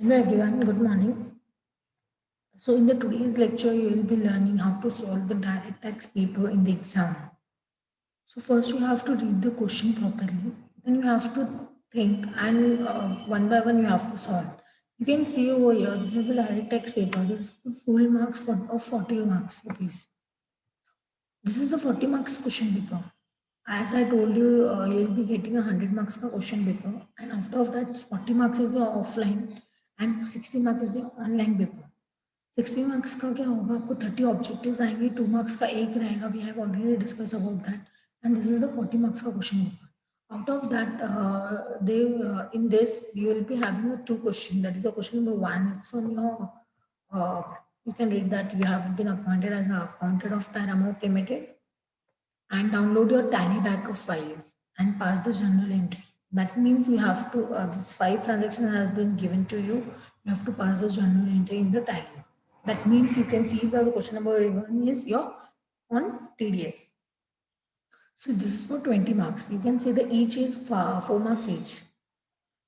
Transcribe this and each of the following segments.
Hello everyone, good morning. So in the today's lecture, you will be learning how to solve the direct tax paper in the exam. So first you have to read the question properly. Then you have to think and one by one you have to solve. You can see over here, this is the direct tax paper. This is the full marks of 40 marks rupees. This is the 40 marks question paper. As I told you, you will be getting a 100 marks का question paper, and after of that 40 marks is your offline and 60 marks is your online paper. 60 marks का क्या होगा, आपको 30 objectives आएंगे, 2 marks का एक रहेगा, we have already discuss about that, and this is the 40 marks का question paper. Out of that they in this you will be having a two question, that is a question number 1 is from your you can read that you have been appointed as a accountant of Paramount Limited and download your tally backup files and pass the journal entry. That means you have to, this 5 transactions has been given to you. You have to pass the journal entry in the tally. That means you can see that the question number 1 is your on TDS. So this is for 20 marks. You can see the each is 4 marks each.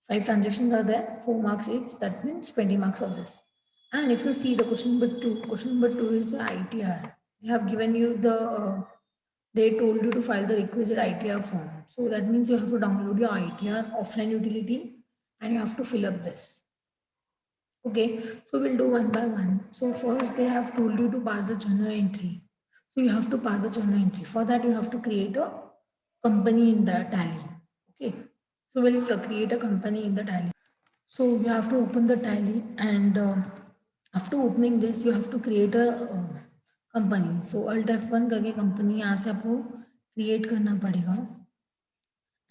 5 transactions are there, 4 marks each. That means 20 marks of this. And if you see the question number two is the ITR. They have given you the they told you to file the requisite ITR form. So that means you have to download your ITR offline utility and you have to fill up this. Okay, so we'll do one by one. So first they have told you to pass the journal entry. So you have to pass the journal entry. For that you have to create a company in the tally. Okay, so we'll create a company in the tally. So you have to open the tally and after opening this you have to create a company. So alt F1 करके company यहाँ से आपको create करना पड़ेगा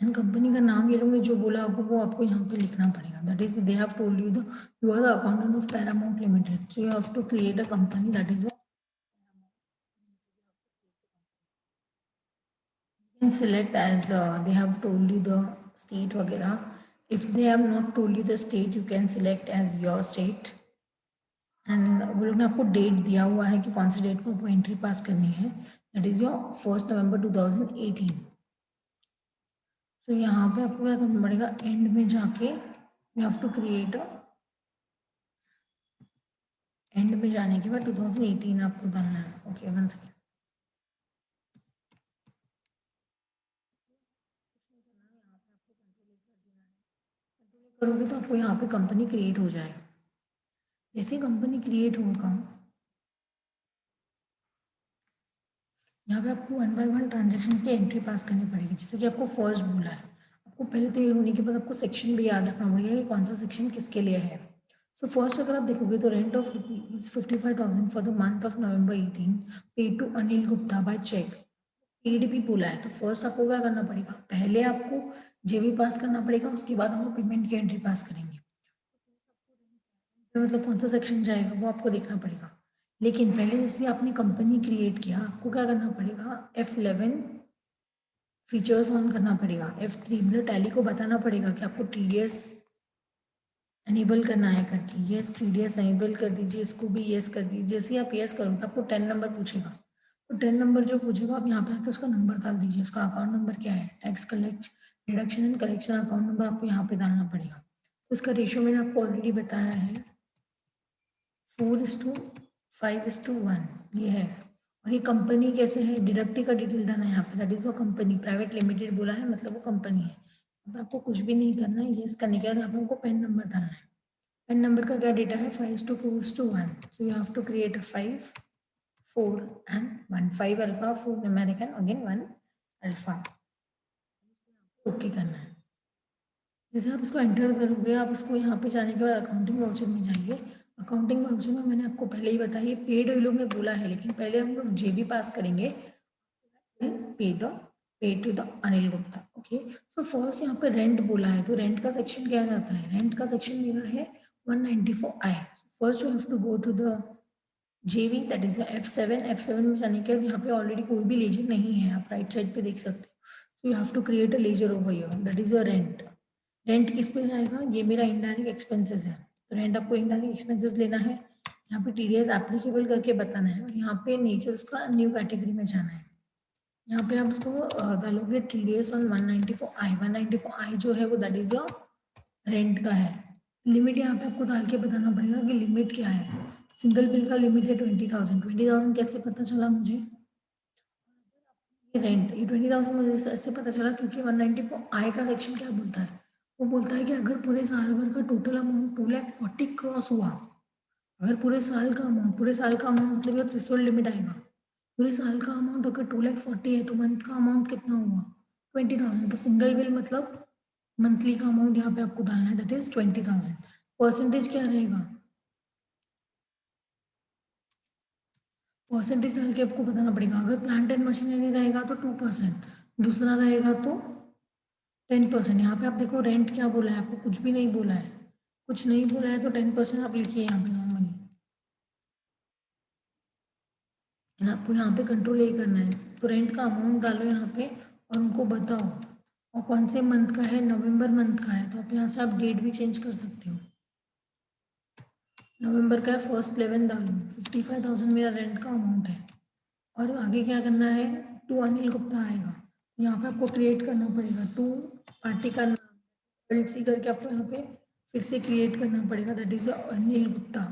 and company का नाम ये लोग ने जो बोला आपको वो आपको यहाँ पे लिखना पड़ेगा. That is they have told you the you are the accountant of Paramount Limited, so you have to create a company. That is can select as they have told you the state वगैरह. If they have not told you the state, you can select as your state. And वो लोग ने आपको date दिया हुआ है कि कौन सी डेट को आपको एंट्री पास करनी है. दैट इज योर 1 नवंबर 2018. तो यहाँ पे आपको क्या करना पड़ेगा, एंड में जाके you have to create end में जाने के बाद 2018 आपको डालना है. Okay, one second. करोगे तो आपको यहाँ पे कंपनी क्रिएट हो जाएगा. जैसे कंपनी क्रिएट होगा यहाँ पे आपको वन बाय वन ट्रांजेक्शन की एंट्री पास करनी पड़ेगी. जैसे कि आपको फर्स्ट बोला है, आपको पहले तो ये होने के बाद आपको सेक्शन भी याद रखना पड़ेगा कि कौन सा सेक्शन किसके लिए है. सो फर्स्ट अगर आप देखोगे तो rent of rupees 55,000 for the month of November 18 paid to Anil Gupta by cheque. Paid भी बोला है तो फर्स्ट आपको क्या करना पड़ेगा, पहले आपको जेबी पास करना पड़ेगा, उसके बाद हम पेमेंट की एंट्री पास करेंगे. मतलब कौन सा सेक्शन जाएगा वो आपको देखना पड़ेगा. लेकिन पहले जैसे आपने कंपनी क्रिएट किया, आपको क्या करना पड़ेगा, F11 फीचर्स ऑन करना पड़ेगा. F3 मतलब टैली को बताना पड़ेगा कि आपको TDS एनेबल करना है करके. यस, TDS एनेबल कर दीजिए, इसको भी यस कर दीजिए. जैसे ही आप यस करोगे आपको 10 नंबर पूछेगा. तो 10 नंबर जो पूछेगा आप यहाँ पे आके उसका नंबर डाल दीजिए. उसका अकाउंट नंबर क्या है, tax collect deduction and collection account number आपको यहाँ पे डालना पड़ेगा. तो उसका रेशियो मैंने आपको ऑलरेडी बताया है, 4:5:1 ये है. और ये कंपनी कैसे है, डिडक्टिव का डिटेल देना है यहाँ पे. दैट इज वो कंपनी प्राइवेट लिमिटेड बोला है, मतलब वो कंपनी है. अब आपको कुछ भी नहीं करना है. यस करने के बाद यहाँ पे आपको पेन नंबर डालना है. पेन नंबर का क्या डेटा है, 5:4:1. So you have to create a 5, 4 and 1. 5 alpha, 4 numeric and again 1 alpha. Okay करना है. जैसे आप इसको एंटर करोगे, आप इसको यहाँ पे जाने के बाद अकाउंटिंग वाउचर में जाइए. अकाउंटिंग वाउचर में मैंने आपको पहले ही बताया, पेड लोग ने बोला है, लेकिन पहले हम लोग जेबी पास करेंगे. Pay the pay to the Anil Gupta. Okay, so first यहाँ पे रेंट बोला है, तो रेंट का सेक्शन क्या जाता है, रेंट का सेक्शन मेरा है 194I. First you have to go to the JB, that is F7. F7 में जाने के बाद यहाँ पे ऑलरेडी कोई भी लेजर नहीं है, आप राइट साइड पे देख सकते हो. So you have to create a ledger over here, that is your rent. Rent किस पे जाएगा, ये मेरा इनडायरेक्ट एक्सपेंसेस है, तो रेंट आपको इनडायरेक्ट एक्सपेंसेस लेना है. यहाँ पे TDS एप्लीकेबल करके बताना है और यहाँ पे नीचे उसका न्यू कैटेगरी में जाना है. यहाँ पे आप उसको डालोगे TDS ऑन 194I. 194I जो है वो दैट इज योर रेंट का है. लिमिट यहाँ पे आपको डाल के बताना पड़ेगा कि लिमिट क्या है। सिंगल बिल का लिमिट है 20,000। 20,000 कैसे पता चला मुझे? रेंट, ये 20,000 मुझे ऐसे पता चला क्योंकि 194 आय का सेक्शन क्या बोलता है? वो बोलता है कि अगर पूरे साल भर का टोटल अमाउंट 2,40,000 क्रॉस हुआ, अगर पूरे साल का अमाउंट मतलब ये थ्रेशोल्ड लिमिट आएगा। पूरे साल का अमाउंट अगर 2,40,000 है तो मंथ का अमाउंट कितना हुआ? 20,000। तो सिंगल बिल मतलब मंथली का अमाउंट यहाँ पे आपको डालना है, दैट इज 20,000। परसेंटेज क्या रहेगा? परसेंटेज डाल के आपको बताना पड़ेगा। अगर प्लांट एंड मशीनरी रहेगा तो 2%, दूसरा रहेगा तो 10%। यहाँ पे आप देखो रेंट क्या बोला है, आपको कुछ भी नहीं बोला है। कुछ नहीं बोला है तो 10% आप लिखिए यहाँ पे नॉर्मली। आपको यहाँ पे कंट्रोल ये करना है, तो रेंट का अमाउंट डालो यहाँ पे और उनको बताओ। और कौन से मंथ का है? नवंबर मंथ का है, तो आप यहाँ से आप डेट भी चेंज कर सकते हो। नवंबर का है, फर्स्ट 11 डालो। 55,000 मेरा रेंट का अमाउंट है। और आगे क्या करना है? टू अनिल गुप्ता आएगा, यहाँ पे आपको क्रिएट करना पड़ेगा टू पार्टी का नाम सी करके आपको यहाँ पे फिर से क्रिएट करना पड़ेगा, दैट इज अनिल गुप्ता।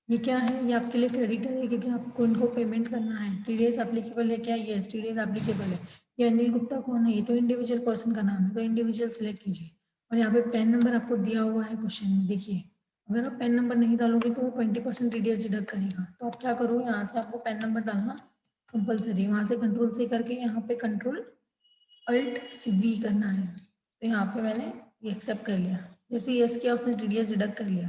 ये क्या है? ये आपके लिए क्रेडिटर है क्योंकि आपको इनको पेमेंट करना है। टीडीएस एप्लीकेबल है क्या? यस, टीडीएस एप्लीकेबल है। ये अनिल गुप्ता कौन है? ये तो इंडिविजुअल पर्सन का नाम है, तो इंडिविजुअल सेलेक्ट कीजिए। और यहाँ पे पैन नंबर आपको दिया हुआ है क्वेश्चन में, देखिए। अगर आप पैन नंबर नहीं डालोगे तो वो 20% टीडीएस डिडक्ट करेगा। तो आप क्या करो, यहाँ से आपको पैन नंबर डालना कंपलसरी। वहाँ से कंट्रोल से करके यहाँ पे कंट्रोल अल्ट वी करना है। तो यहाँ पे मैंने ये एक्सेप्ट कर लिया। जैसे यस किया उसने टीडीएस डिडक्ट कर लिया।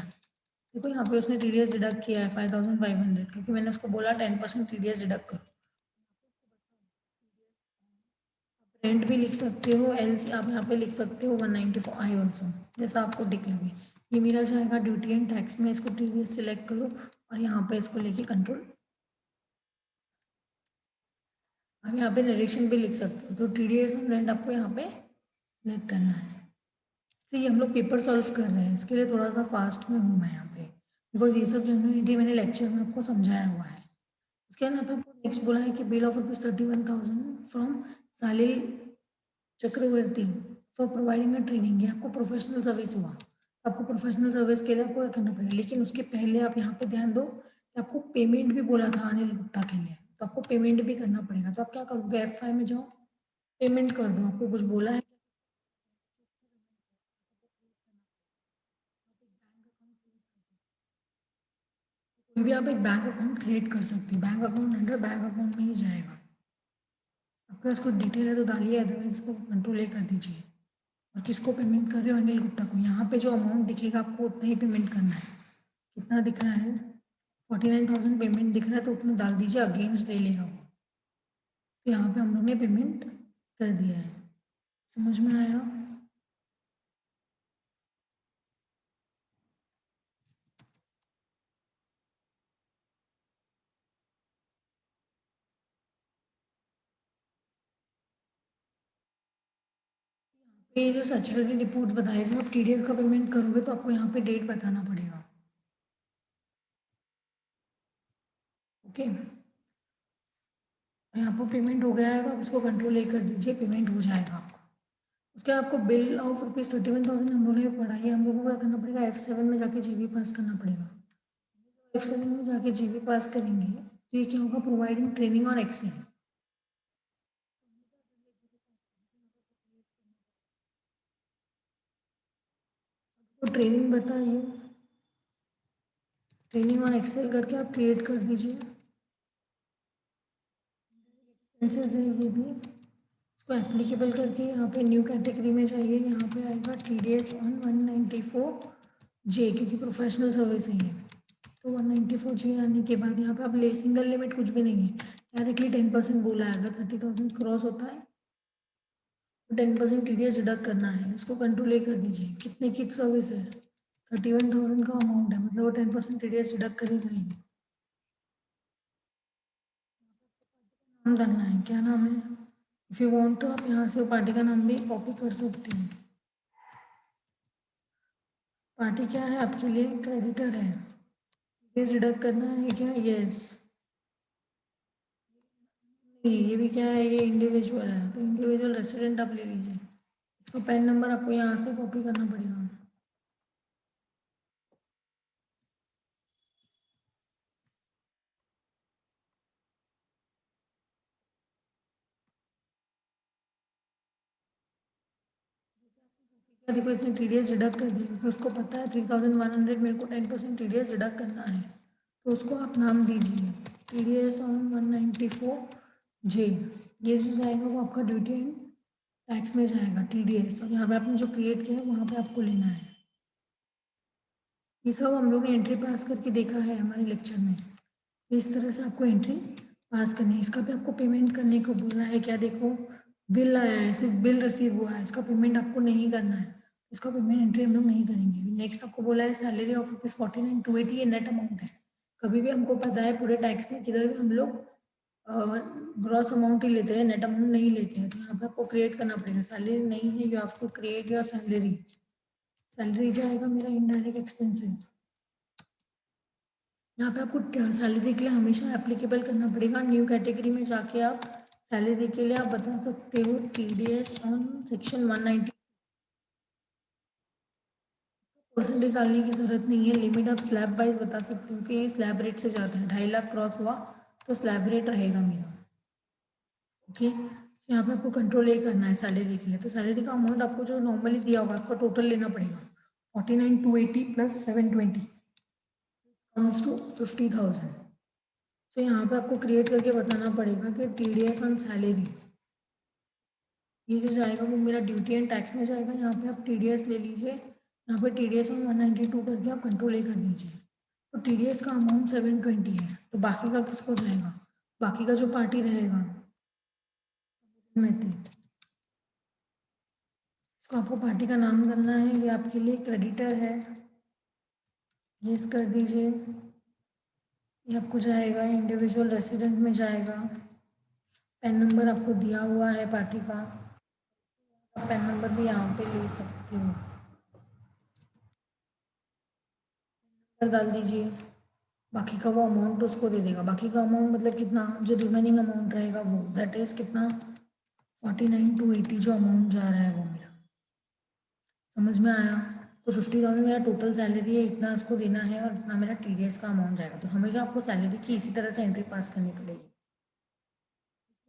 देखो यहाँ पे उसने टीडीएस डिडक्ट किया है 5,500, क्योंकि मैंने उसको बोला 10% टीडीएस डिडक्ट करो। रेंट भी लिख सकते हो, एल सी आप यहाँ पे लिख सकते हो 194 आई ऑल्सो, जैसा आपको टिक लगे। ये मेरा जाएगा ड्यूटी एंड टैक्स में, इसको टीडीएस सिलेक्ट करो और यहाँ पे इसको लेके कंट्रोल। आप यहाँ पे नरेशन भी लिख सकते हो, तो टीडीएस और रेंट आपको यहाँ पे सिलेक्ट करना है। तो ये हम लोग पेपर सॉल्व कर रहे हैं, इसके लिए थोड़ा सा फास्ट में हूँ मैं यहाँ पे, बिकॉज ये सब जनरल मैंने लेक्चर में आपको समझाया हुआ है। इसके बाद आपको नेक्स्ट बोला है कि bill of ₹31,000 from Salil Chakraborty for providing a training. ये आपको प्रोफेशनल सर्विस हुआ, आपको प्रोफेशनल सर्विस के लिए आपको करना पड़ेगा। लेकिन उसके पहले आप यहाँ पे ध्यान दो कि आपको पेमेंट भी बोला था अनिल गुप्ता के लिए, तो आपको पेमेंट भी करना पड़ेगा। तो आप क्या करोगे, F5 में जाओ, पेमेंट कर दो। आपको कुछ बोला है? कोई भी आप एक बैंक अकाउंट क्रिएट कर सकते हो, bank account under bank account में ही जाएगा। आपके पास कुछ डिटेल है तो डालिए, अदरवाइज इसको कंट्रोल ए कर दीजिए। और किसको पेमेंट कर रहे हो? अनिल गुप्ता को। यहाँ पे जो अमाउंट दिखेगा आपको उतना ही पेमेंट करना है। कितना दिख रहा है? 49,000 पेमेंट दिख रहा है, तो उतना डाल दीजिए, अगेंस्ट ले लेगा वो। तो यहाँ पे हम लोग ने पेमेंट कर दिया है। समझ में आया? ये जो सैचुरेटरी रिपोर्ट बता रहे हैं, जब आप टीडीएस का पेमेंट करोगे तो आपको यहाँ पे डेट बताना पड़ेगा। ओके, यहाँ पर पेमेंट हो गया है तो आप इसको कंट्रोल ए कर दीजिए, पेमेंट हो जाएगा आपको। उसके बाद आपको बिल ऑफ ₹31,000 हम लोगों ने पढ़ा है, हम लोगों को क्या करना पड़ेगा? F7 में जाके जीबी पास करना पड़ेगा। F7 में जाके जीबी पास करेंगे तो ये क्या होगा? Providing training on Excel. तो ट्रेनिंग बताइए, ट्रेनिंग ऑन एक्सेल करके आप क्रिएट कर दीजिए। एक्सपेंसेस है ये भी, इसको एप्लीकेबल करके यहाँ पे न्यू कैटेगरी में जाइए। यहाँ पे आएगा टीडीएस ऑन 194 जे, क्योंकि प्रोफेशनल सर्विस है ये। तो 194 जे आने के बाद यहाँ पे आप ले सिंगल लिमिट कुछ भी नहीं है, डायरेक्टली 10% बोला है। अगर 30,000 क्रॉस होता है तो 10% टीडीएस डिडक्ट करना है। इसको कंट्रोल ए कर दीजिए। कितने की सर्विस है? 31,000 का अमाउंट है, मतलब वो 10% टीडीएस डिडक्ट करेगा ही। नाम डालना है, क्या नाम है? इफ़ यू वांट तो आप यहाँ से पार्टी का नाम भी कॉपी कर सकते हैं। पार्टी क्या है आपके लिए? क्रेडिटर है। ये डिडक्ट करना है क्या? यस। ये भी क्या है? ये इंडिविजुअल है, तो इंडिविजुअल रेसिडेंट आप ले लीजिए। इसका पैन नंबर आपको यहाँ से कॉपी करना पड़ेगा। देखो इसने TDS डिडक्ट कर दिया क्योंकि उसको पता है 3100 मेरे को 10% TDS डिडक्ट करना है, तो उसको आप नाम दीजिए TDS ऑन 194J। ये जो जाएगा वो आपका ड्यूटी एंड टैक्स में जाएगा TDS, और यहाँ पे आपने जो क्रिएट किया है वहाँ पे आपको लेना है। ये सब हम लोग ने एंट्री पास करके देखा है हमारे लेक्चर में। तो इस तरह से आपको एंट्री पास करनी है। इसका भी आपको पेमेंट करने को बोला है, क्या देखो बिल आया है, सिर्फ बिल रिसीव हुआ है, इसका पेमेंट आपको नहीं करना है, इसका पेमेंट एंट्री हम लोग नहीं करेंगे। नेक्स्ट आपको बोला है सैलरी ऑफ ₹49,280 ये नेट अमाउंट है। कभी भी हमको पता है पूरे टैक्स में किधर भी हम लोग ग्रॉस अमाउंट ही लेते हैं, नेट अमाउंट नहीं लेते हैं। तो यहाँ पे आपको क्रिएट करना पड़ेगा, सैलरी नहीं है you have to create your salary. Salary जाएगा मेरा इनडायरेक्ट एक्सपेंसेस। यहाँ पे आपको सैलरी के लिए हमेशा एप्लीकेबल करना पड़ेगा। न्यू कैटेगरी में जाके आप सैलरी के लिए आप बता सकते हो TDS ऑन सेक्शन 190। परसेंटेज डालने की जरूरत नहीं है, लिमिट आप स्लैब वाइज बता सकते हो कि स्लैब रेट से ज़्यादा है, 2.5 लाख क्रॉस हुआ तो स्लैब रेट रहेगा मेरा। ओके, तो यहाँ पे आपको कंट्रोल ए करना है सैलरी के लिए। तो सैलरी का अमाउंट आपको जो नॉर्मली दिया होगा आपका टोटल लेना पड़ेगा 49,280 प्लस 720 कम्स टू 50,000। तो यहाँ पे आपको क्रिएट करके बताना पड़ेगा कि TDS ऑन सैलरी ये जो जाएगा वो मेरा ड्यूटी एंड टैक्स में जाएगा। यहाँ पे आप TDS ले लीजिए, यहाँ पे TDS ऑन 192 करके आप कंट्रोल ए कर दीजिए। तो TDS का अमाउंट 720 है, तो बाकी का किसको जाएगा, बाकी का जो पार्टी रहेगा मेथड, इसको आपको पार्टी का नाम करना है। ये आपके लिए क्रेडिटर है, यस कर दीजिए। ये आपको जाएगा इंडिविजुअल रेसिडेंट में जाएगा। पैन नंबर आपको दिया हुआ है पार्टी का, आप पैन नंबर भी यहाँ पे ले सकते हो, कर डाल दीजिए। बाकी का वो अमाउंट उसको दे देगा। बाकी का अमाउंट मतलब कितना, जो रिमेनिंग अमाउंट रहेगा वो दैट इज कितना 49,280 जो अमाउंट जा रहा है वो मेरा, समझ में आया। तो 50,000 मेरा टोटल सैलरी है, इतना इसको देना है और इतना मेरा TDS का अमाउंट जाएगा। तो हमेशा आपको सैलरी की इसी तरह से एंट्री पास करनी पड़ेगी।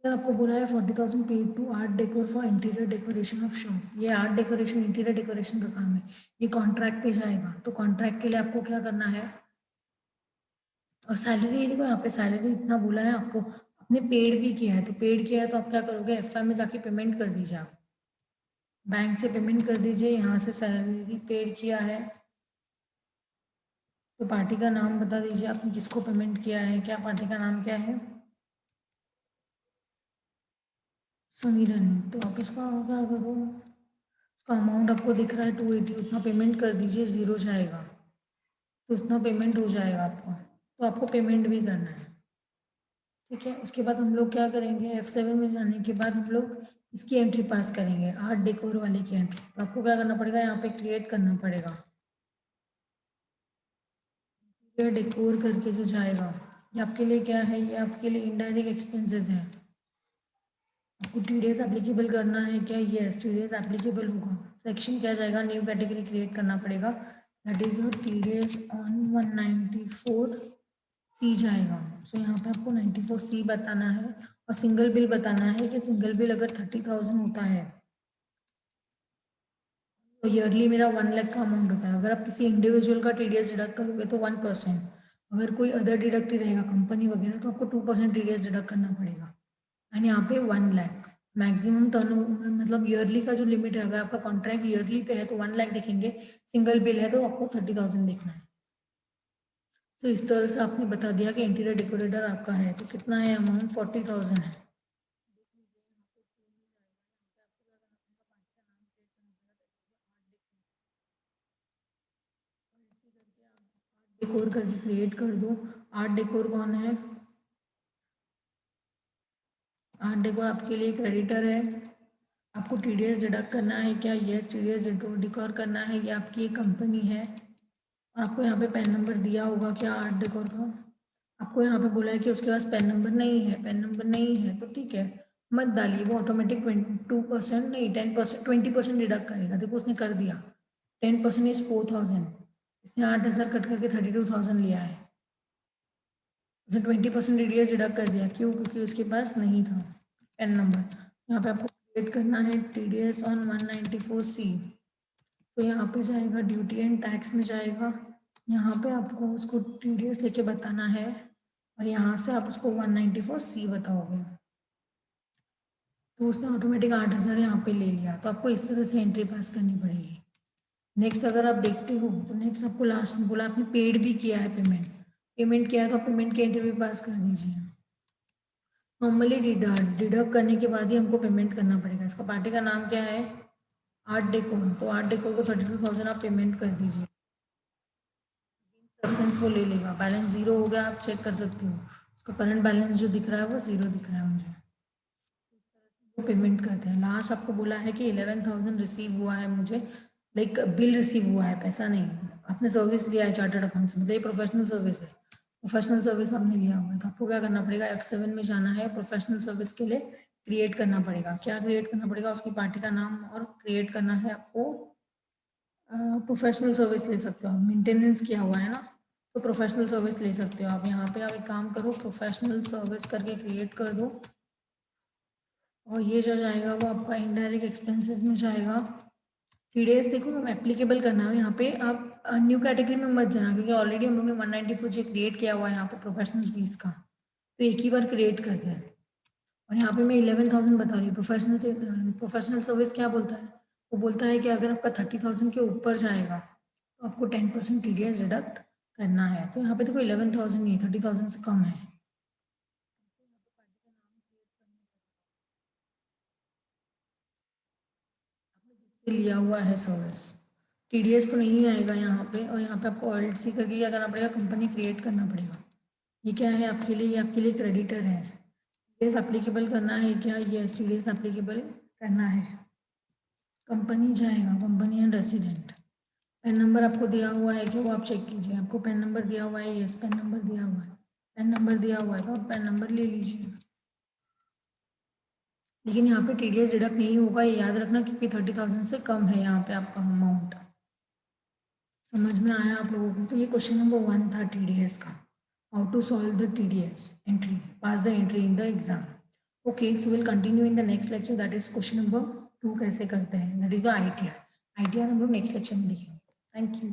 आपको बोला है 40,000 paid to art decor for interior decoration of shop. ये आर्ट डेकोरेशन इंटीरियर डेकोरेशन का काम है, ये कॉन्ट्रैक्ट पे जाएगा। तो कॉन्ट्रैक्ट के लिए आपको क्या करना है, और सैलरी देखो यहाँ पे सैलरी इतना बोला है आपको, आपने पेड भी किया है, तो पेड किया है तो आप क्या करोगे FI में जाके पेमेंट कर दीजिए। आप बैंक से पेमेंट कर दीजिए, यहाँ से सैलरी पेड किया है तो पार्टी का नाम बता दीजिए आपने किसको पेमेंट किया है, क्या पार्टी का नाम क्या है, समीरन। तो आप उसका क्या करो, उसका अमाउंट आपको दिख रहा है 280, उतना पेमेंट कर दीजिए, ज़ीरो जाएगा तो उतना पेमेंट हो जाएगा आपका। तो आपको पेमेंट भी करना है, ठीक है। उसके बाद हम लोग क्या करेंगे, F7 में जाने के बाद हम लोग इसकी एंट्री पास करेंगे, आर्ट डेकोर वाले की एंट्री। तो आपको क्या करना पड़ेगा, यहाँ पे क्रिएट करना पड़ेगा ये डेकोर करके जो जाएगा। ये आपके लिए क्या है, ये आपके लिए इनडायरेक्ट एक्सपेंसेस है। आपको TDS एप्लीकेबल करना है क्या, यस TDS एप्लीकेबल होगा। सेक्शन क्या जाएगा, न्यू कैटेगरी क्रिएट करना पड़ेगा, that is your TDS on 194C जाएगा। सो यहाँ पे आपको 94C बताना है और सिंगल बिल बताना है कि सिंगल बिल अगर 30,000 होता है तो ईयरली मेरा 1 लाख का अमाउंट होता है। अगर आप किसी इंडिविजुअल का TDS डिडक्ट करोगे तो 1%, अगर कोई अदर डिडक्ट रहेगा कंपनी वगैरह तो आपको 2% TDS डिडक्ट करना पड़ेगा। एंड यहाँ पे 1 लाख मैक्सिमम टर्न, मतलब ईयरली का जो लिमिट है, अगर आपका कॉन्ट्रैक्ट ईयरली पे है तो 1 लाख देखेंगे, सिंगल बिल है तो आपको 30,000 देखना है। तो इस तरह से आपने बता दिया कि इंटीरियर डेकोरेटर आपका है तो कितना है अमाउंट, 40,000 है। डेकोर करके क्रिएट कर दो। आर्ट डेकोर कौन है, आर्ट डेकोर आपके लिए क्रेडिटर है। आपको TDS डिडक्ट करना है क्या, यस TDS डिकोर करना है, ये आपकी एक कंपनी है। और आपको यहाँ पे पैन नंबर दिया होगा क्या आर्ट डेकोर का, आपको यहाँ पे बोला है कि उसके पास पैन नंबर नहीं है, पैन नंबर नहीं है तो ठीक है मत डालिए, वो ऑटोमेटिक 2% नहीं 10% 20% डिडक्ट करेगा। देखो उसने कर दिया, 10% इज 4,000, इसने 8,000 कट करके 32,000 लिया है, उसने 20% TDS डिडक्ट कर दिया। क्यों, क्योंकि उसके पास नहीं था पैन नंबर। यहाँ पे आपको क्रिएट करना है TDS ऑन 194C। तो यहाँ पे जाएगा ड्यूटी एंड टैक्स में जाएगा, यहाँ पे आपको उसको TDS लेके बताना है और यहाँ से आप उसको 194C बताओगे, तो उसने ऑटोमेटिक 8,000 यहाँ पे ले लिया। तो आपको इस तरह से एंट्री पास करनी पड़ेगी। नेक्स्ट अगर आप देखते हो तो नेक्स्ट आपको लास्ट में बोला आपने पेड भी किया है, पेमेंट किया है तो आप पेमेंट की एंट्री भी पास कर दीजिए। नॉर्मली डिडक्ट करने के बाद ही हमको पेमेंट करना पड़ेगा। इसका पार्टी का नाम क्या है? Art decor. तो आर्ट डेकोर को 32,000 आप पेमेंट कर दीजिए। रेफरेंस वो ले लेगा। बैलेंस जीरो हो गया, आप चेक कर सकते हो। उसका करंट बैलेंस जो दिख रहा है वो जीरो दिख रहा है मुझे। वो पेमेंट करते हैं। लास्ट आपको बोला है कि 11,000 रिसीव हुआ है मुझे, लाइक बिल रिसीव हुआ है, पैसा नहीं। आपने सर्विस लिया है चार्टर्ड अकाउंट से, मतलब ये प्रोफेशनल सर्विस है। प्रोफेशनल सर्विस आपने लिया हुआ है तो आपको क्या करना पड़ेगा? F7 में जाना है। प्रोफेशनल सर्विस के लिए क्रिएट करना पड़ेगा। क्या क्रिएट करना पड़ेगा? उसकी पार्टी का नाम और क्रिएट करना है आपको। प्रोफेशनल सर्विस ले सकते हो आप, मेंटेनेंस किया हुआ है ना, तो प्रोफेशनल सर्विस ले सकते हो आप। यहाँ पे आप एक काम करो, प्रोफेशनल सर्विस करके क्रिएट कर दो और ये जो जाएगा वो आपका इनडायरेक्ट एक्सपेंसेस में जाएगा। TDS देखो हम एप्लीकेबल करना है यहाँ पे, आप न्यू कैटेगरी में मत जाना क्योंकि ऑलरेडी हम लोग ने 194J क्रिएट किया हुआ है यहाँ पे प्रोफेशनल फीस का, तो एक ही बार क्रिएट करते हैं। और यहाँ पे मैं 11,000 बता रही हूँ। प्रोफेशनल सर्विस क्या बोलता है? वो बोलता है कि अगर आपका 30,000 के ऊपर जाएगा तो आपको 10% TDS डिडक्ट करना है। तो यहाँ पे देखो 11,000 नहीं, 30,000 से कम है। लिया हुआ है सर्विस, TDS तो नहीं आएगा यहाँ पे। और यहाँ पे आपको LLC करके क्या करना पड़ेगा? कंपनी क्रिएट करना पड़ेगा। ये क्या है आपके लिए? ये आपके लिए क्रेडिटर है। TDS एप्लीकेबल करना है क्या? यस, TDS एप्लीकेबल करना है। कंपनी जाएगा, company and resident. PAN number आपको दिया हुआ है कि वो आप चेक कीजिए। आपको पेन नंबर दिया हुआ है? यस, पेन नंबर दिया हुआ है। पेन नंबर दिया हुआ है तो आप पेन नंबर ले लीजिए। लेकिन यहाँ पे TDS डिडक्ट नहीं होगा, ये याद रखना, क्योंकि 30,000 से कम है यहाँ पे आपका अमाउंट। समझ में आया आप लोगों को? तो ये क्वेश्चन नंबर 1 था TDS का। How to solve the TDS entry, pass the entry in the exam. Okay, so will continue in the next lecture, that is question number 2 कैसे करते हैं, that is the ITR। ITR हम लोग next lecture में देखेंगे। Thank you.